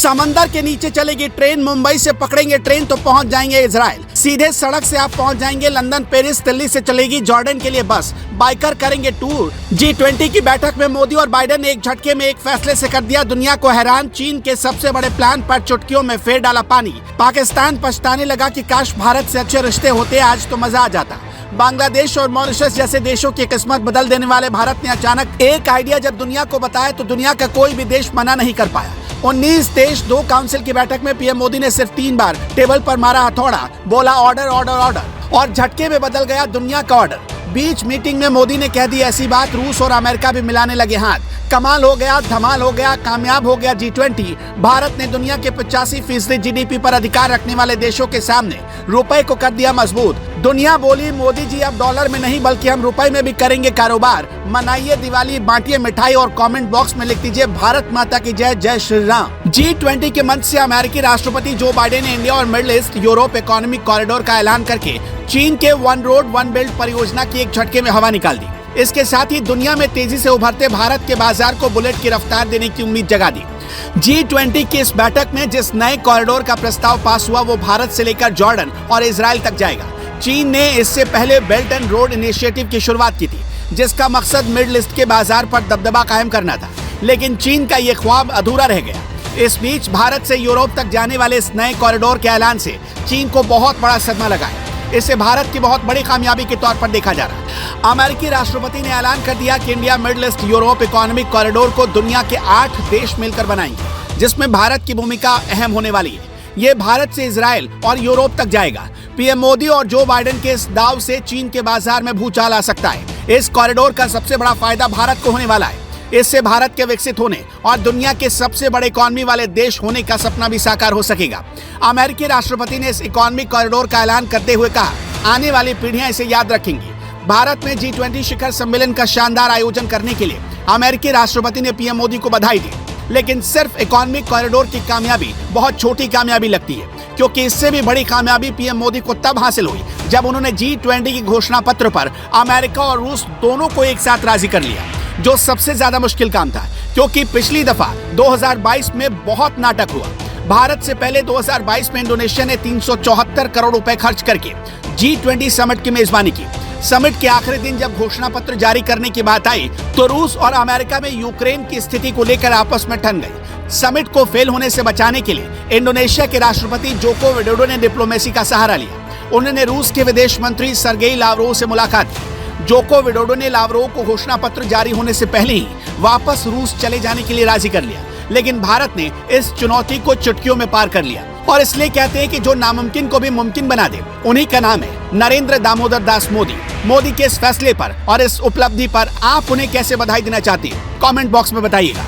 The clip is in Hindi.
समंदर के नीचे चलेगी ट्रेन, मुंबई से पकड़ेंगे ट्रेन तो पहुंच जाएंगे इजराइल। सीधे सड़क से आप पहुंच जाएंगे लंदन, पेरिस, दिल्ली से चलेगी जॉर्डन के लिए बस। बाइकर करेंगे टूर। G20 की बैठक में मोदी और बाइडेन ने एक झटके में एक फैसले से कर दिया दुनिया को हैरान। चीन के सबसे बड़े प्लान पर चुटकियों में फेर डाला पानी। पाकिस्तान पछताने लगा कि काश भारत से अच्छे रिश्ते होते, आज तो मजा आ जाता। बांग्लादेश और मॉरिशस जैसे देशों की किस्मत बदल देने वाले भारत ने अचानक एक आइडिया जब दुनिया को बताया तो दुनिया का कोई भी देश मना नहीं कर पाया। 19 देश 2 काउंसिल की बैठक में पीएम मोदी ने सिर्फ 3 बार टेबल पर मारा हथौड़ा, बोला ऑर्डर ऑर्डर ऑर्डर, और झटके में बदल गया दुनिया का ऑर्डर। बीच मीटिंग में मोदी ने कह दी ऐसी बात, रूस और अमेरिका भी मिलाने लगे हाथ। कमाल हो गया, धमाल हो गया, कामयाब हो गया G20। भारत ने दुनिया के 85% जीडीपी पर अधिकार रखने वाले देशों के सामने रुपए को कर दिया मजबूत। दुनिया बोली मोदी जी अब डॉलर में नहीं बल्कि हम रुपए में भी करेंगे कारोबार। मनाइए दिवाली, बांटिए मिठाई और कमेंट बॉक्स में लिख दीजिए भारत माता की जय, जय श्री राम। G20 के मंच से अमेरिकी राष्ट्रपति जो बाइडेन ने इंडिया और middle east Europe economic corridor का ऐलान करके चीन के वन रोड वन बेल्ट परियोजना की एक झटके में हवा निकाल दी। इसके साथ ही दुनिया में तेजी से उभरते भारत के बाजार को बुलेट की रफ्तार देने की उम्मीद जगा दी। G20 की इस बैठक में जिस नए कॉरिडोर का प्रस्ताव पास हुआ वो भारत से लेकर जॉर्डन और इजराइल तक जाएगा। चीन ने इससे पहले बेल्ट एंड रोड इनिशिएटिव की शुरुआत की थी, जिसका मकसद मिडिल ईस्ट के बाजार पर दबदबा कायम करना था, लेकिन चीन का ये ख्वाब अधूरा रह गया। इस बीच भारत से यूरोप तक जाने वाले इस नए कॉरिडोर के ऐलान से चीन को बहुत बड़ा सदमा लगा है। इसे भारत की बहुत बड़ी कामयाबी के तौर पर देखा जा रहा है। अमेरिकी राष्ट्रपति ने ऐलान कर दिया कि India middle east Europe economic corridor को दुनिया के 8 देश मिलकर बनाएंगे, जिसमें भारत की भूमिका अहम होने वाली है। ये भारत से इजराइल और यूरोप तक जाएगा। पीएम मोदी और जो बाइडेन के इस दाव से चीन के बाजार में भूचाल आ सकता है। इस कॉरिडोर का सबसे बड़ा फायदा भारत को होने वाला है। इससे भारत के विकसित होने और दुनिया के सबसे बड़े इकोनॉमी वाले देश होने का सपना भी साकार हो सकेगा। अमेरिकी राष्ट्रपति ने इस इकोनॉमिक कॉरिडोर का ऐलान करते हुए कहा, आने वाली पीढ़ियां इसे याद रखेंगी। भारत में G20 शिखर सम्मेलन का शानदार आयोजन करने के लिए अमेरिकी राष्ट्रपति ने पीएम मोदी को बधाई दी, लेकिन सिर्फ इकोनॉमिक कॉरिडोर की कामयाबी बहुत छोटी कामयाबी लगती है, क्योंकि इससे भी बड़ी कामयाबी पीएम मोदी को तब हासिल हुई जब उन्होंने G20 की घोषणा पत्र पर अमेरिका और रूस दोनों को एक साथ राजी कर लिया, जो सबसे ज्यादा मुश्किल काम था, क्योंकि पिछली दफा 2022 में बहुत नाटक हुआ। भारत से पहले 2022 में इंडोनेशिया ने 374 करोड़ रुपए खर्च करके G20 समिट की मेजबानी की। समिट के आखिरी दिन जब घोषणा पत्र जारी करने की बात आई तो रूस और अमेरिका में यूक्रेन की स्थिति को लेकर आपस में ठन गई। समिट को फेल होने से बचाने के लिए इंडोनेशिया के राष्ट्रपति जोको विडोडो ने डिप्लोमेसी का सहारा लिया। उन्होंने रूस के विदेश मंत्री सर्गेई लावरोव से मुलाकात की। जोको विडोडो ने लावरोव को घोषणा पत्र जारी होने से पहले ही वापस रूस चले जाने के लिए राजी कर लिया, लेकिन भारत ने इस चुनौती को चुटकियों में पार कर लिया। और इसलिए कहते हैं कि जो नामुमकिन को भी मुमकिन बना दे, उन्हीं का नाम है नरेंद्र दामोदर दास मोदी। मोदी के इस फैसले पर और इस उपलब्धि पर आप उन्हें कैसे बधाई देना चाहती हैं? कमेंट बॉक्स में बताइएगा।